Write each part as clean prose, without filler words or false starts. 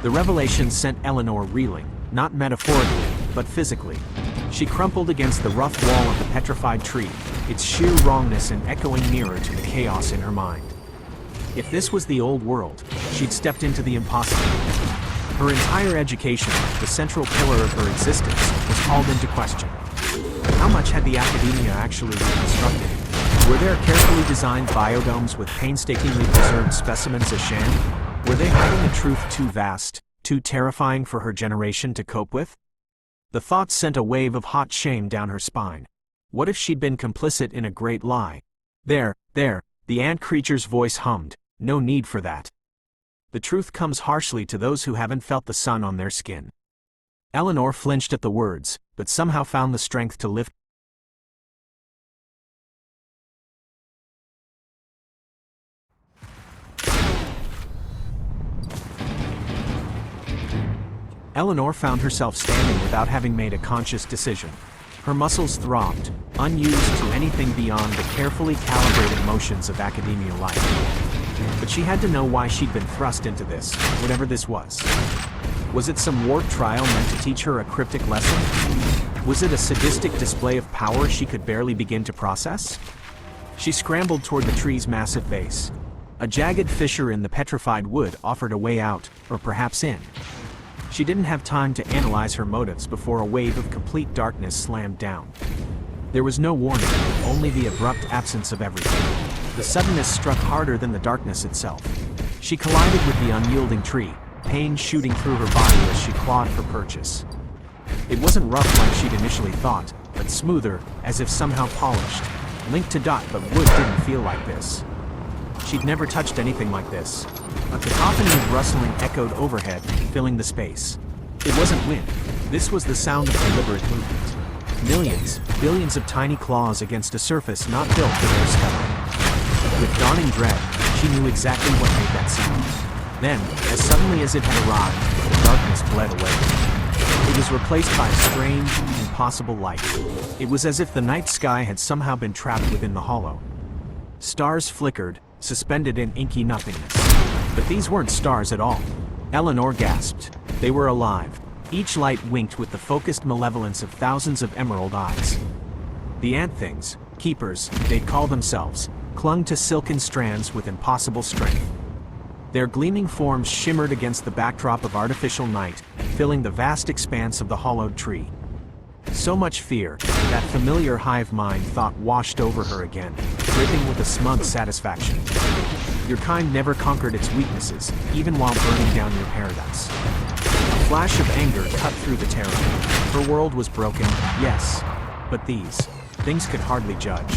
The revelation sent Eleanor reeling, not metaphorically, but physically. She crumpled against the rough wall of the petrified tree, its sheer wrongness an echoing mirror to the chaos in her mind. If this was the old world, she'd stepped into the impossible. Her entire education, the central pillar of her existence, was called into question. How much had the academia actually reconstructed? Were there carefully designed biodomes with painstakingly preserved specimens a sham? Were they hiding a truth too vast, too terrifying for her generation to cope with? The thought sent a wave of hot shame down her spine. What if she'd been complicit in a great lie? There, the ant creature's voice hummed. No need for that. The truth comes harshly to those who haven't felt the sun on their skin. Eleanor flinched at the words, but somehow found the strength to lift. Eleanor found herself standing without having made a conscious decision. Her muscles throbbed, unused to anything beyond the carefully calibrated motions of academia life. But she had to know why she'd been thrust into this, whatever this was. Was it some warped trial meant to teach her a cryptic lesson? Was it a sadistic display of power she could barely begin to process? She scrambled toward the tree's massive base. A jagged fissure in the petrified wood offered a way out, or perhaps in. She didn't have time to analyze her motives before a wave of complete darkness slammed down. There was no warning, only the abrupt absence of everything. The suddenness struck harder than the darkness itself. She collided with the unyielding tree, pain shooting through her body as she clawed for purchase. It wasn't rough like she'd initially thought, but smoother, as if somehow polished. Linked to dot, but wood didn't feel like this. She'd never touched anything like this. A cacophony of rustling echoed overhead, filling the space. It wasn't wind. This was the sound of deliberate movement. Millions, billions of tiny claws against a surface not built for their scuttling. With dawning dread, she knew exactly what made that sound. Then, as suddenly as it had arrived, the darkness bled away. It was replaced by a strange, impossible light. It was as if the night sky had somehow been trapped within the hollow. Stars flickered, suspended in inky nothingness. But these weren't stars at all. Eleanor gasped. They were alive. Each light winked with the focused malevolence of thousands of emerald eyes. The ant things, keepers, they'd call themselves, clung to silken strands with impossible strength. Their gleaming forms shimmered against the backdrop of artificial night, filling the vast expanse of the hollowed tree. So much fear, that familiar hive mind thought washed over her again, dripping with a smug satisfaction. Your kind never conquered its weaknesses, even while burning down your paradise. A flash of anger cut through the terror. Her world was broken, yes, but these things could hardly judge.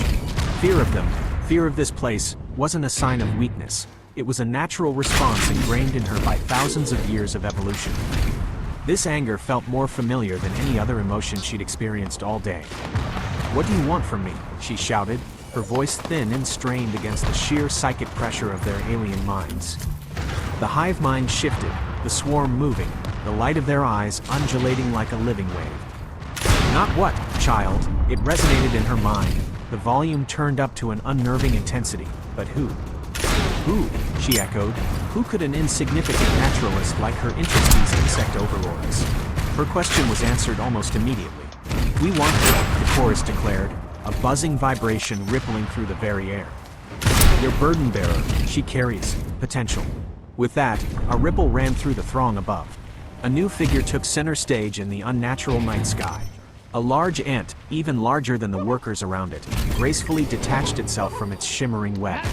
Fear of them, fear of this place, wasn't a sign of weakness. It was a natural response ingrained in her by thousands of years of evolution. This anger felt more familiar than any other emotion she'd experienced all day. "What do you want from me?" she shouted, her voice thin and strained against the sheer psychic pressure of their alien minds. The hive mind shifted, the swarm moving, the light of their eyes undulating like a living wave. "Not what, child?" It resonated in her mind, the volume turned up to an unnerving intensity. "But who?" "Who?" she echoed. Who could an insignificant naturalist like her interest these insect overlords? Her question was answered almost immediately. "We want her," the chorus declared, a buzzing vibration rippling through the very air. "Your burden bearer, she carries potential." With that, a ripple ran through the throng above. A new figure took center stage in the unnatural night sky. A large ant, even larger than the workers around it, gracefully detached itself from its shimmering web.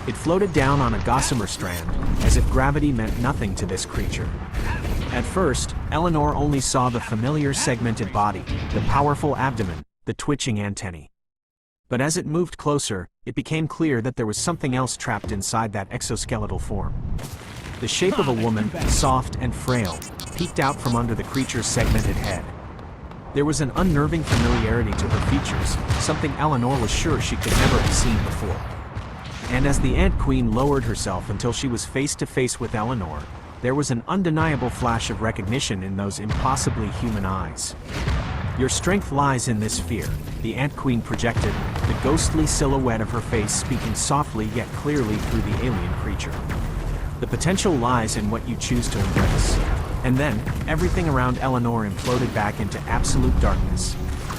It floated down on a gossamer strand, as if gravity meant nothing to this creature. At first, Eleanor only saw the familiar segmented body, the powerful abdomen, the twitching antennae. But as it moved closer, it became clear that there was something else trapped inside that exoskeletal form. The shape of a woman, soft and frail, peeked out from under the creature's segmented head. There was an unnerving familiarity to her features, something Eleanor was sure she could never have seen before. And as the Ant Queen lowered herself until she was face to face with Eleanor, there was an undeniable flash of recognition in those impossibly human eyes. "Your strength lies in this fear," the Ant Queen projected, the ghostly silhouette of her face speaking softly yet clearly through the alien creature. The potential lies in what you choose to embrace. And then, everything around Eleanor imploded back into absolute darkness.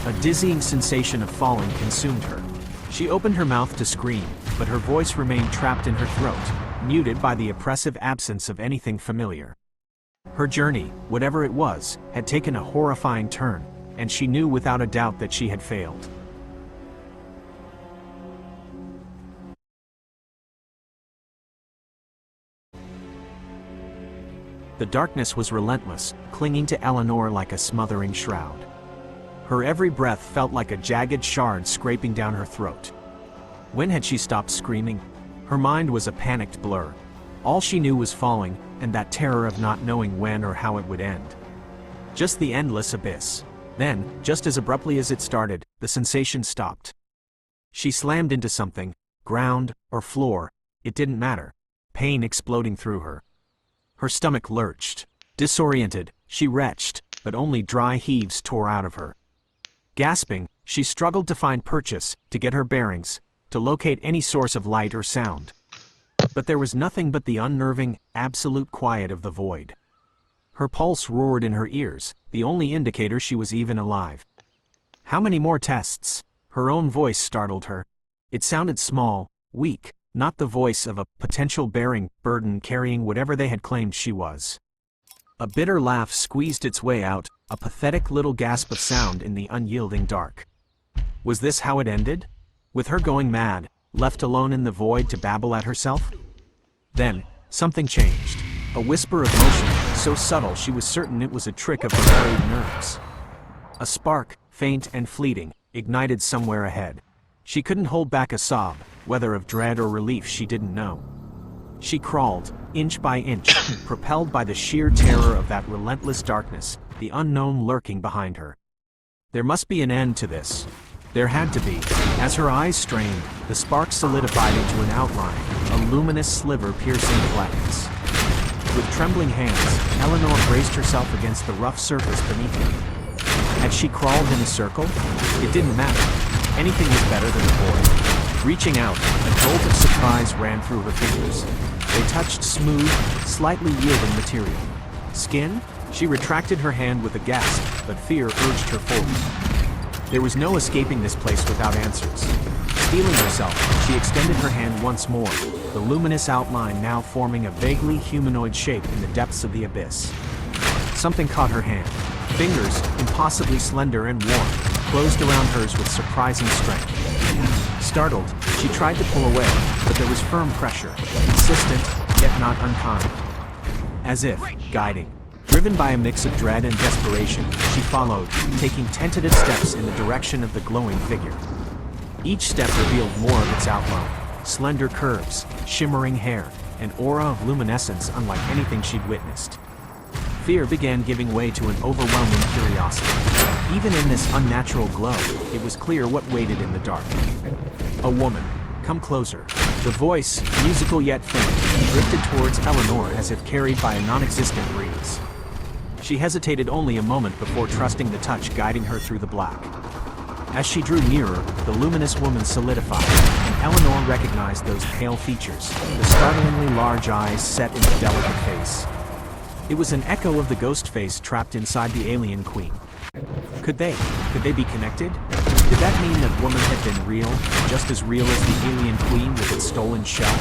A dizzying sensation of falling consumed her. She opened her mouth to scream, but her voice remained trapped in her throat, muted by the oppressive absence of anything familiar. Her journey, whatever it was, had taken a horrifying turn, and she knew without a doubt that she had failed. The darkness was relentless, clinging to Eleanor like a smothering shroud. Her every breath felt like a jagged shard scraping down her throat. When had she stopped screaming? Her mind was a panicked blur. All she knew was falling, and that terror of not knowing when or how it would end. Just the endless abyss. Then, just as abruptly as it started, the sensation stopped. She slammed into something, ground, or floor, it didn't matter. Pain exploding through her. Her stomach lurched. Disoriented, she retched, but only dry heaves tore out of her. Gasping, she struggled to find purchase, to get her bearings, to locate any source of light or sound. But there was nothing but the unnerving, absolute quiet of the void. Her pulse roared in her ears, the only indicator she was even alive. How many more tests? Her own voice startled her. It sounded small, weak, not the voice of a potential bearing burden carrying whatever they had claimed she was. A bitter laugh squeezed its way out, a pathetic little gasp of sound in the unyielding dark. Was this how it ended? With her going mad, left alone in the void to babble at herself? Then, something changed. A whisper of motion, so subtle she was certain it was a trick of her buried nerves. A spark, faint and fleeting, ignited somewhere ahead. She couldn't hold back a sob, whether of dread or relief she didn't know. She crawled, inch by inch, propelled by the sheer terror of that relentless darkness, the unknown lurking behind her. There must be an end to this. There had to be. As her eyes strained, the spark solidified into an outline, a luminous sliver piercing the blackness. With trembling hands, Eleanor braced herself against the rough surface beneath her. Had she crawled in a circle? It didn't matter. Anything was better than the void. Reaching out, a jolt of surprise ran through her fingers. They touched smooth, slightly yielding material. Skin? She retracted her hand with a gasp, but fear urged her forward. There was no escaping this place without answers. Steeling herself, she extended her hand once more, the luminous outline now forming a vaguely humanoid shape in the depths of the abyss. Something caught her hand. Fingers, impossibly slender and warm, closed around hers with surprising strength. Startled, she tried to pull away, but there was firm pressure, insistent, yet not unkind. As if, guiding. Driven by a mix of dread and desperation, she followed, taking tentative steps in the direction of the glowing figure. Each step revealed more of its outline, slender curves, shimmering hair, an aura of luminescence unlike anything she'd witnessed. Fear began giving way to an overwhelming curiosity. Even in this unnatural glow, it was clear what waited in the dark. A woman. Come closer. The voice, musical yet faint, drifted towards Eleanor as if carried by a non-existent breeze. She hesitated only a moment before trusting the touch guiding her through the black. As she drew nearer, the luminous woman solidified, and Eleanor recognized those pale features, the startlingly large eyes set in the delicate face. It was an echo of the ghost face trapped inside the alien queen. Could they be connected? Did that mean that woman had been real, just as real as the alien queen with its stolen shell?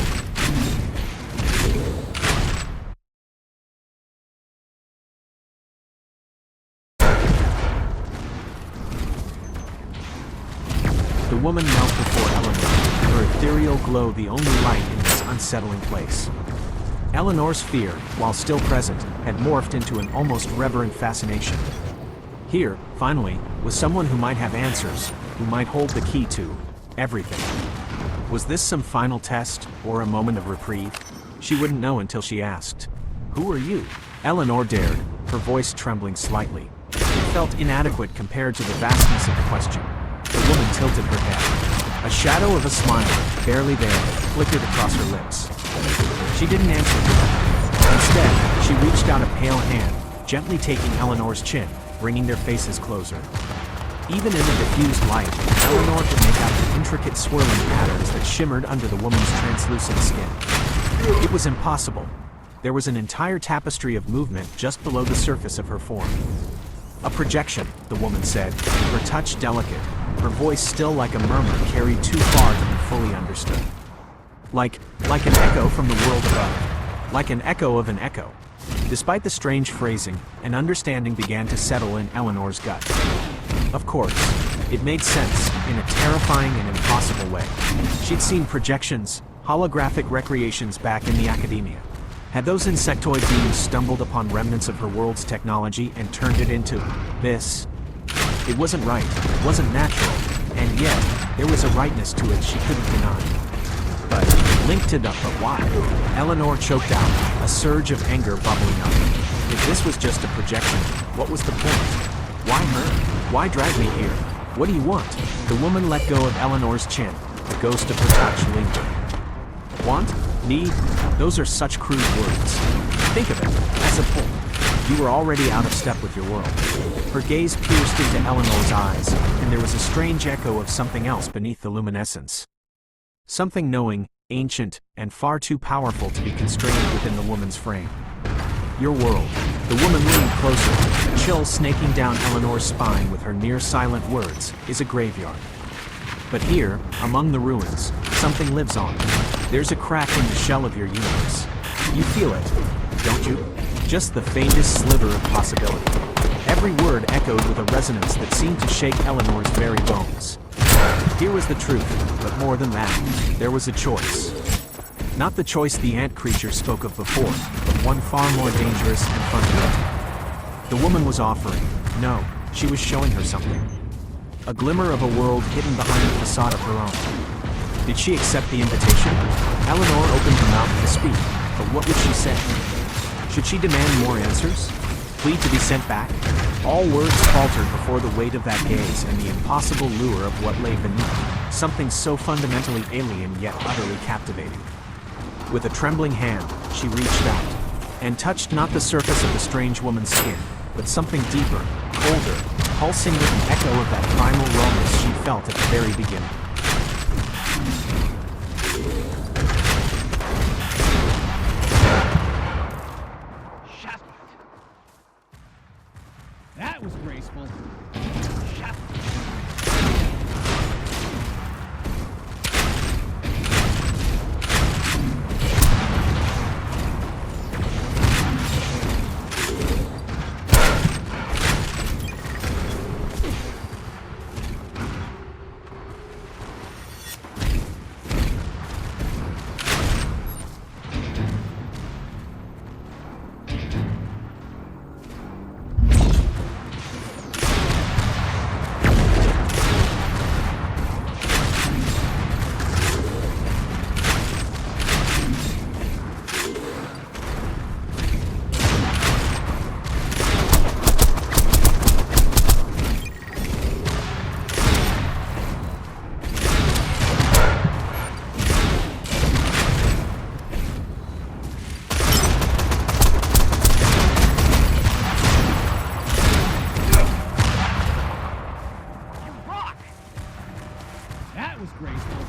The woman knelt before Eleanor, her ethereal glow the only light in this unsettling place. Eleanor's fear, while still present, had morphed into an almost reverent fascination. Here, finally, was someone who might have answers, who might hold the key to everything. Was this some final test, or a moment of reprieve? She wouldn't know until she asked. "Who are you?" Eleanor dared, her voice trembling slightly. It felt inadequate compared to the vastness of the question. The woman tilted her head. A shadow of a smile, barely there, flickered across her lips. She didn't answer her. Instead, she reached out a pale hand, gently taking Eleanor's chin, bringing their faces closer. Even in the diffused light, Eleanor could make out the intricate swirling patterns that shimmered under the woman's translucent skin. It was impossible. There was an entire tapestry of movement just below the surface of her form. A projection, the woman said, her touch delicate, her voice still like a murmur carried too far to be fully understood. Like an echo from the world above. Like an echo of an echo. Despite the strange phrasing, an understanding began to settle in Eleanor's gut. Of course, it made sense, in a terrifying and impossible way. She'd seen projections, holographic recreations back in the academia. Had those insectoid beings stumbled upon remnants of her world's technology and turned it into this? It wasn't right, it wasn't natural, and yet, there was a rightness to it she couldn't deny. But, linked to the but why, Eleanor choked out, a surge of anger bubbling up. If this was just a projection, what was the point? Why her? Why drag me here? What do you want? The woman let go of Eleanor's chin, the ghost of her touch lingered. Want? Need? Those are such crude words. Think of it, as a pull. You were already out of step with your world. Her gaze pierced into Eleanor's eyes, and there was a strange echo of something else beneath the luminescence. Something knowing, ancient, and far too powerful to be constrained within the woman's frame. Your world. The woman leaned closer, a chill snaking down Eleanor's spine with her near-silent words, is a graveyard. But here, among the ruins, something lives on. There's a crack in the shell of your universe. You feel it, don't you? Just the faintest sliver of possibility. Every word echoed with a resonance that seemed to shake Eleanor's very bones. Here was the truth, but more than that, there was a choice. Not the choice the ant creature spoke of before, but one far more dangerous and fundamental. The woman was offering, no, she was showing her something. A glimmer of a world hidden behind the facade of her own. Did she accept the invitation? Eleanor opened her mouth to speak, but what would she say? Should she demand more answers? Plead to be sent back? All words faltered before the weight of that gaze and the impossible lure of what lay beneath, something so fundamentally alien yet utterly captivating. With a trembling hand, she reached out, and touched not the surface of the strange woman's skin, but something deeper, colder, pulsing with an echo of that primal rawness she felt at the very beginning. That was graceful. That was graceful.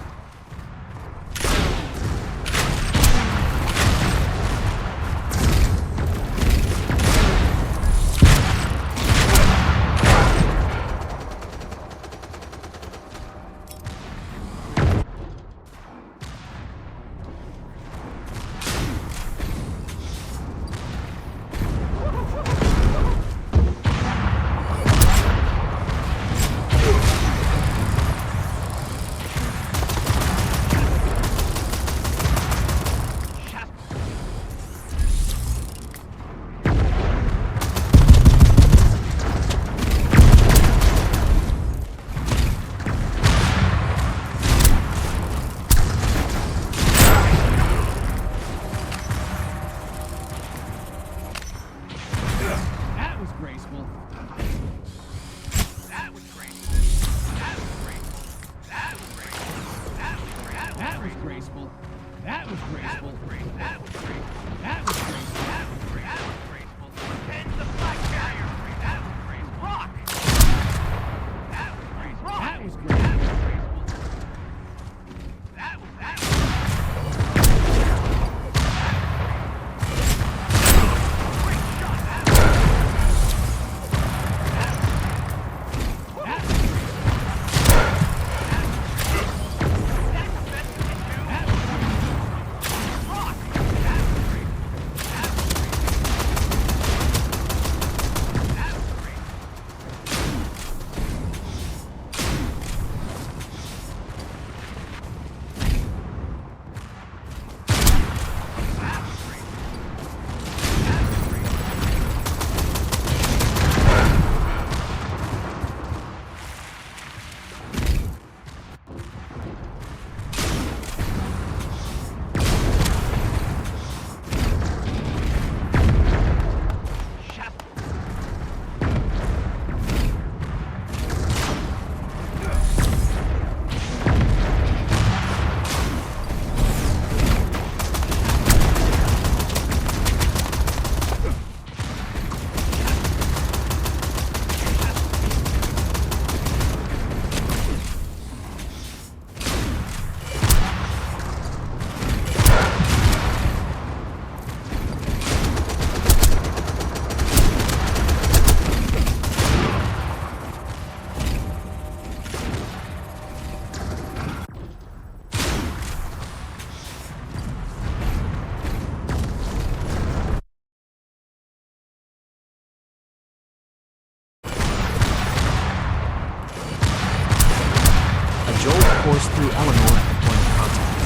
A jolt coursed through Eleanor at the point of contact.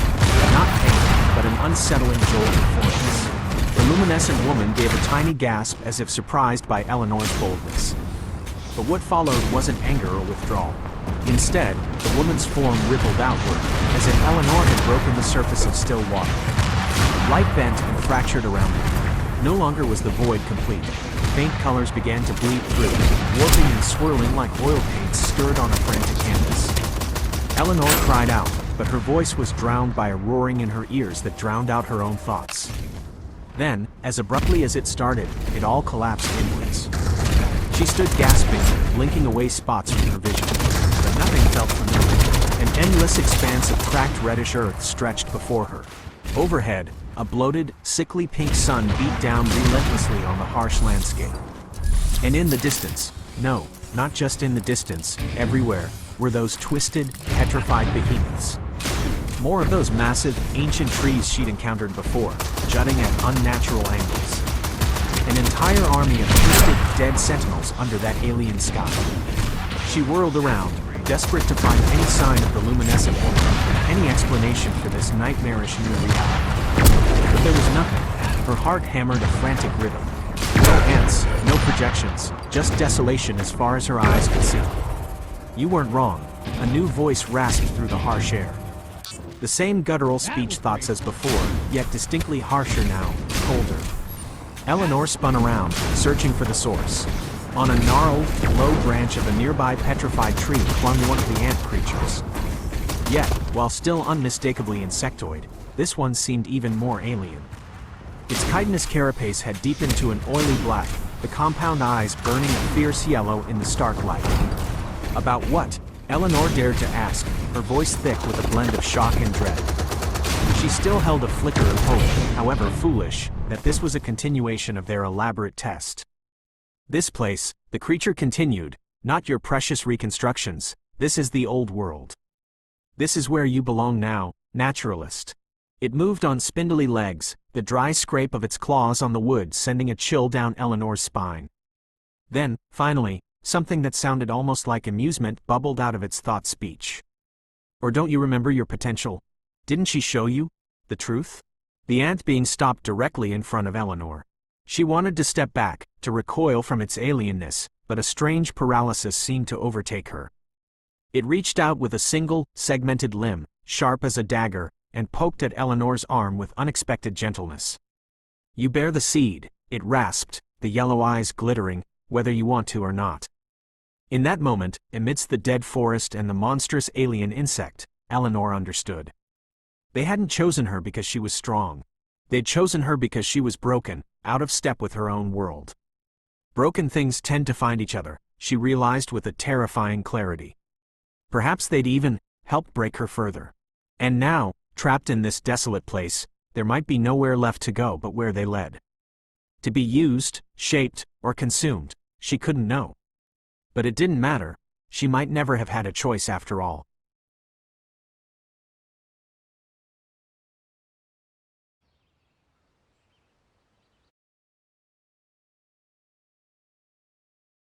Not pain, but an unsettling jolt of foreignness. The luminescent woman gave a tiny gasp as if surprised by Eleanor's boldness. But what followed wasn't anger or withdrawal. Instead, the woman's form rippled outward, as if Eleanor had broken the surface of still water. Light bent and fractured around her. No longer was the void complete. Faint colors began to bleed through, warping and swirling like oil paints stirred on a frantic canvas. Eleanor cried out, but her voice was drowned by a roaring in her ears that drowned out her own thoughts. Then, as abruptly as it started, it all collapsed inwards. She stood gasping, blinking away spots from her vision. But nothing felt familiar. An endless expanse of cracked reddish earth stretched before her. Overhead, a bloated, sickly pink sun beat down relentlessly on the harsh landscape. And in the distance, no, not just in the distance, everywhere, were those twisted, petrified behemoths. More of those massive, ancient trees she'd encountered before, jutting at unnatural angles. An entire army of twisted, dead sentinels under that alien sky. She whirled around, desperate to find any sign of the luminescent woman, any explanation for this nightmarish new reality. But there was nothing. Her heart hammered a frantic rhythm. No ants, no projections, just desolation as far as her eyes could see. You weren't wrong. A new voice rasped through the harsh air. The same guttural speech thoughts as before, yet distinctly harsher now, colder. Eleanor spun around, searching for the source. On a gnarled, low branch of a nearby petrified tree clung one of the ant creatures. Yet, while still unmistakably insectoid, this one seemed even more alien. Its chitinous carapace had deepened to an oily black, the compound eyes burning a fierce yellow in the stark light. About what? Eleanor dared to ask, her voice thick with a blend of shock and dread. She still held a flicker of hope, however foolish, that this was a continuation of their elaborate test. This place, the creature continued, not your precious reconstructions, this is the old world. This is where you belong now, naturalist. It moved on spindly legs, the dry scrape of its claws on the wood sending a chill down Eleanor's spine. Then, finally, something that sounded almost like amusement bubbled out of its thought speech. Or don't you remember your potential? Didn't she show you the truth? The ant being stopped directly in front of Eleanor. She wanted to step back, to recoil from its alienness, but a strange paralysis seemed to overtake her. It reached out with a single, segmented limb, sharp as a dagger, and poked at Eleanor's arm with unexpected gentleness. You bear the seed, it rasped, the yellow eyes glittering, whether you want to or not. In that moment, amidst the dead forest and the monstrous alien insect, Eleanor understood. They hadn't chosen her because she was strong. They'd chosen her because she was broken, out of step with her own world. Broken things tend to find each other, she realized with a terrifying clarity. Perhaps they'd even help break her further. And now, trapped in this desolate place, there might be nowhere left to go but where they led. To be used, shaped, or consumed, she couldn't know. But it didn't matter. She might never have had a choice after all.